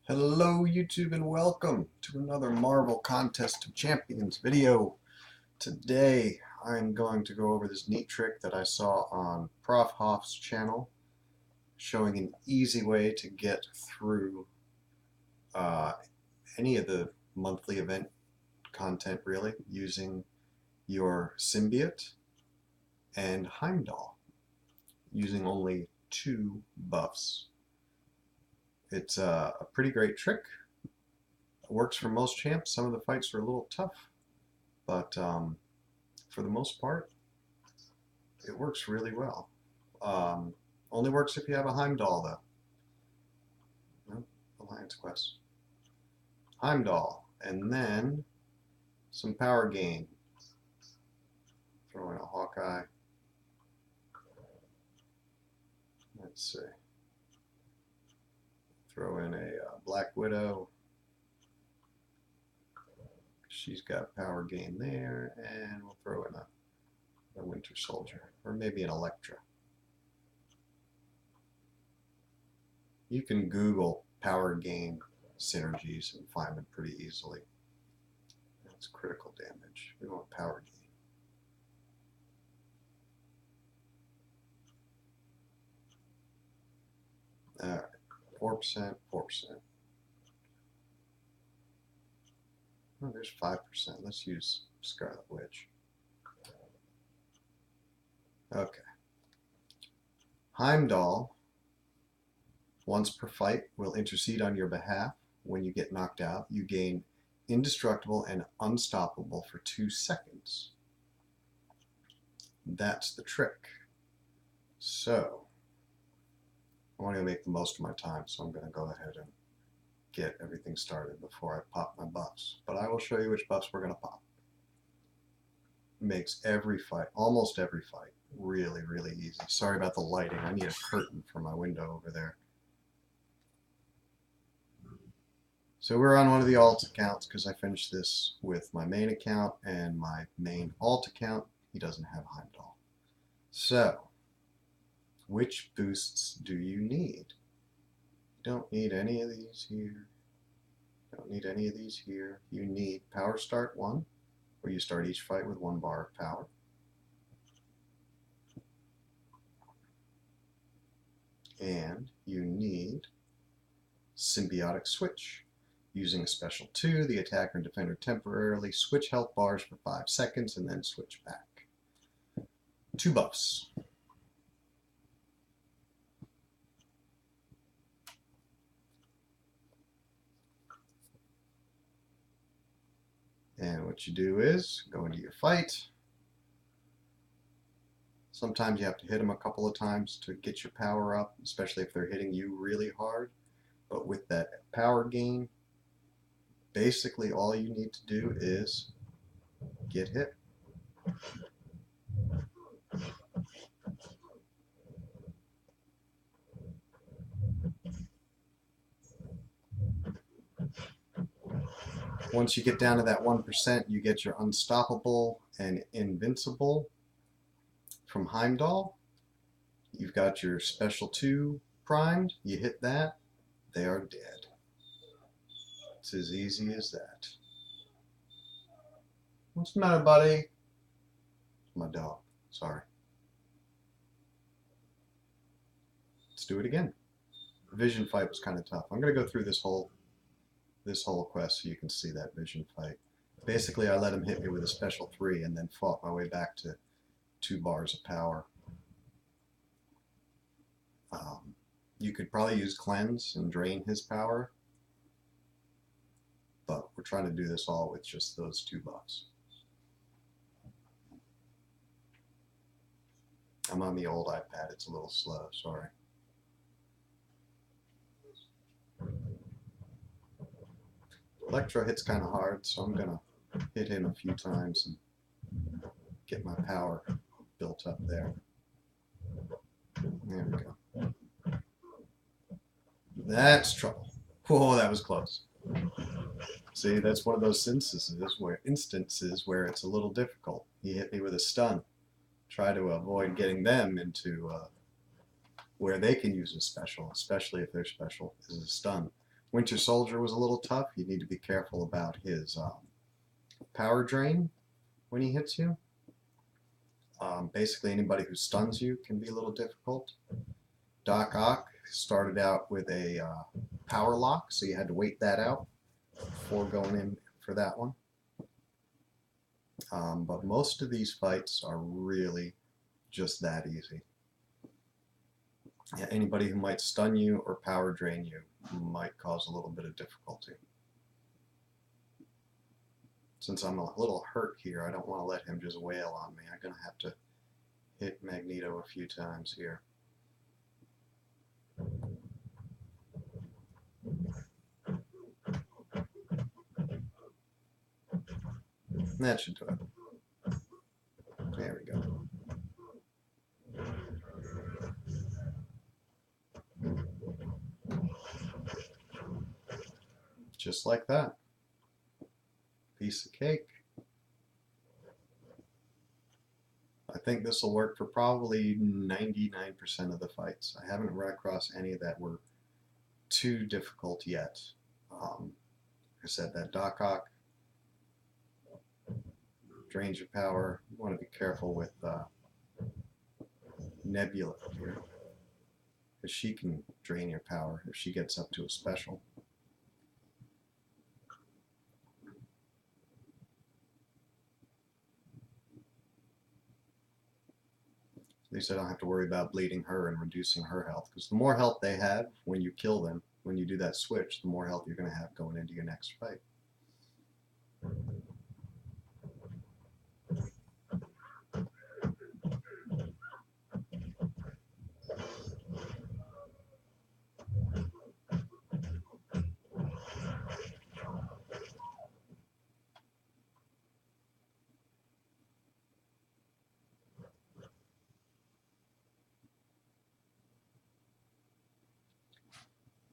Hello YouTube and welcome to another Marvel Contest of Champions video. Today I'm going to go over this neat trick that I saw on Prof Hoff's channel showing an easy way to get through any of the monthly event content really using your Symbiote and Heimdall using only 2 buffs. It's a pretty great trick. It works for most champs. Some of the fights are a little tough, but for the most part, it works really well. Only works if you have a Heimdall, though. No, Alliance Quest. Heimdall, and then some power gain. Throw in a Hawkeye. Let's see. Throw in a Black Widow. She's got power gain there, and we'll throw in a Winter Soldier, or maybe an Elektra. You can Google power gain synergies and find them pretty easily. That's critical damage. We want power gain. Alright, 4%, 4%. Oh, there's 5%. Let's use Scarlet Witch. Okay. Heimdall, once per fight, will intercede on your behalf. When you get knocked out, you gain Indestructible and Unstoppable for 2 seconds. That's the trick. So, I want to make the most of my time, so I'm going to go ahead and get everything started before I pop my buffs. But I will show you which buffs we're going to pop. Makes every fight, almost every fight, really, really easy. Sorry about the lighting. I need a curtain for my window over there. So we're on one of the alt accounts because I finished this with my main account and my main alt account. He doesn't have Heimdall. So, which boosts do you need? You don't need any of these here. Don't need any of these here. You need Power Start 1, where you start each fight with 1 bar of power. And you need Symbiotic Switch. Using a special 2, the attacker and defender temporarily switch health bars for 5 seconds and then switch back. 2 buffs. And what you do is go into your fight. Sometimes you have to hit them a couple of times to get your power up, especially if they're hitting you really hard. But with that power gain, basically all you need to do is get hit. Once you get down to that 1%, you get your Unstoppable and Invincible from Heimdall. You've got your special 2 primed. You hit that, they are dead. It's as easy as that. What's the matter, buddy? My dog. Sorry. Let's do it again. The vision fight was kind of tough. I'm going to go through this whole quest so you can see that vision fight. Basically, I let him hit me with a special 3 and then fought my way back to 2 bars of power. You could probably use Cleanse and drain his power, but we're trying to do this all with just those 2 buffs. I'm on the old iPad. It's a little slow. Sorry. Elektra hits kind of hard, so I'm going to hit him a few times and get my power built up there. There we go. That's trouble. Whoa, that was close. See, that's one of those instances where it's a little difficult. He hit me with a stun. Try to avoid getting them into where they can use a special, especially if their special is a stun. Winter Soldier was a little tough. You need to be careful about his power drain when he hits you. Basically, anybody who stuns you can be a little difficult. Doc Ock started out with a power lock, so you had to wait that out before going in for that one. But most of these fights are really just that easy. Yeah, anybody who might stun you or power drain you might cause a little bit of difficulty. Since I'm a little hurt here, I don't want to let him just wail on me. I'm going to have to hit Magneto a few times here. That should do it. There we go. Just like that. Piece of cake. I think this will work for probably 99% of the fights. I haven't run across any that were too difficult yet. Like I said, that Doc Ock drains your power. You want to be careful with Nebula here, because she can drain your power if she gets up to a special. At least I don't have to worry about bleeding her and reducing her health, because the more health they have when you kill them, when you do that switch, the more health you're going to have going into your next fight.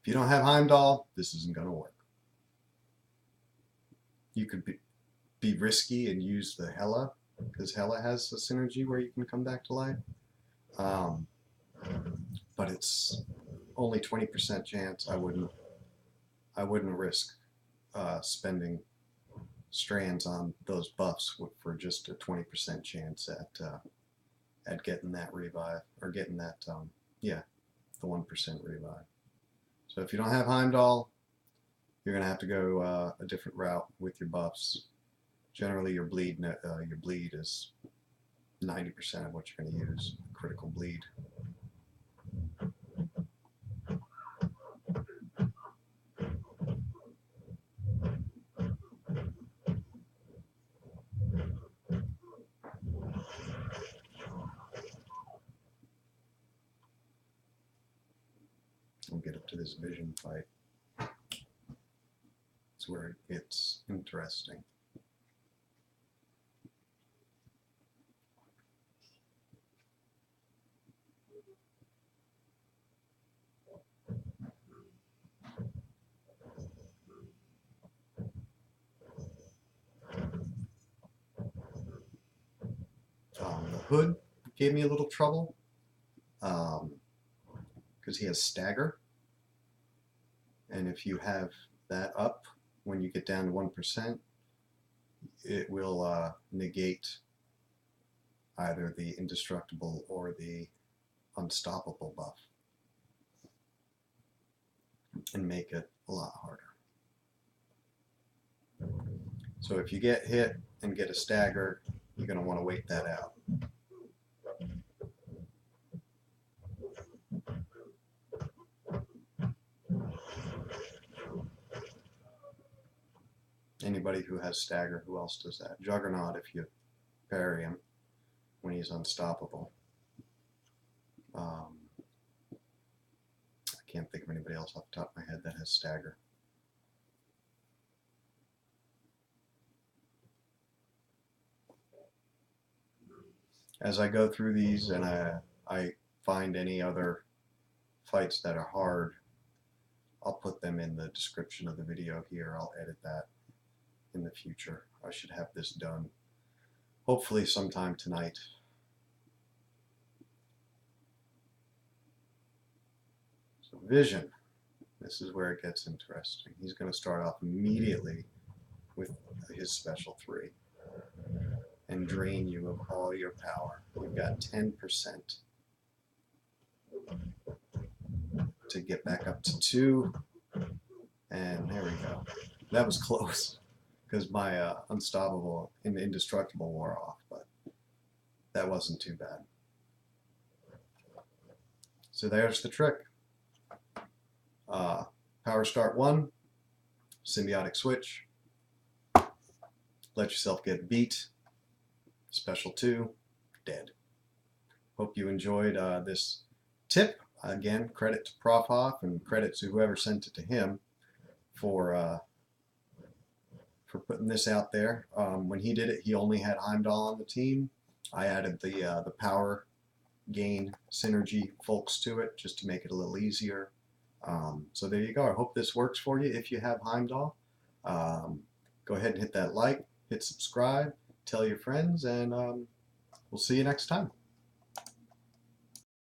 If you don't have Heimdall, this isn't going to work. You could be risky and use the Hela, because Hela has a synergy where you can come back to life. But it's only 20% chance. I wouldn't risk spending strands on those buffs for just a 20% chance at getting that revive, or getting that the 1% revive. So if you don't have Heimdall, you're going to have to go a different route with your buffs. Generally, your bleed is 90% of what you're going to use. Critical bleed. We'll get up to this vision fight. It's where it gets interesting. The Hood gave me a little trouble because he has stagger, and if you have that up when you get down to 1%, it will negate either the Indestructible or the Unstoppable buff and make it a lot harder. So if you get hit and get a stagger, you're going to want to wait that out. Anybody who has stagger, who else does that? Juggernaut, if you parry him when he's unstoppable. I can't think of anybody else off the top of my head that has stagger. As I go through these and I find any other fights that are hard, I'll put them in the description of the video here. I'll edit that in the future. I should have this done hopefully sometime tonight. So Vision. This is where it gets interesting. He's going to start off immediately with his special 3 and drain you of all your power. You've got 10% to get back up to 2, and there we go. That was close because my unstoppable and indestructible wore off, but that wasn't too bad. So there's the trick. Power start 1, symbiotic switch, let yourself get beat, special 2, dead. Hope you enjoyed this tip. Again, credit to Prof Hoff and credit to whoever sent it to him for putting this out there. When he did it, he only had Heimdall on the team. I added the power gain synergy folks to it just to make it a little easier. So there you go. I hope this works for you if you have Heimdall. Go ahead and hit that like, hit subscribe, tell your friends, and we'll see you next time.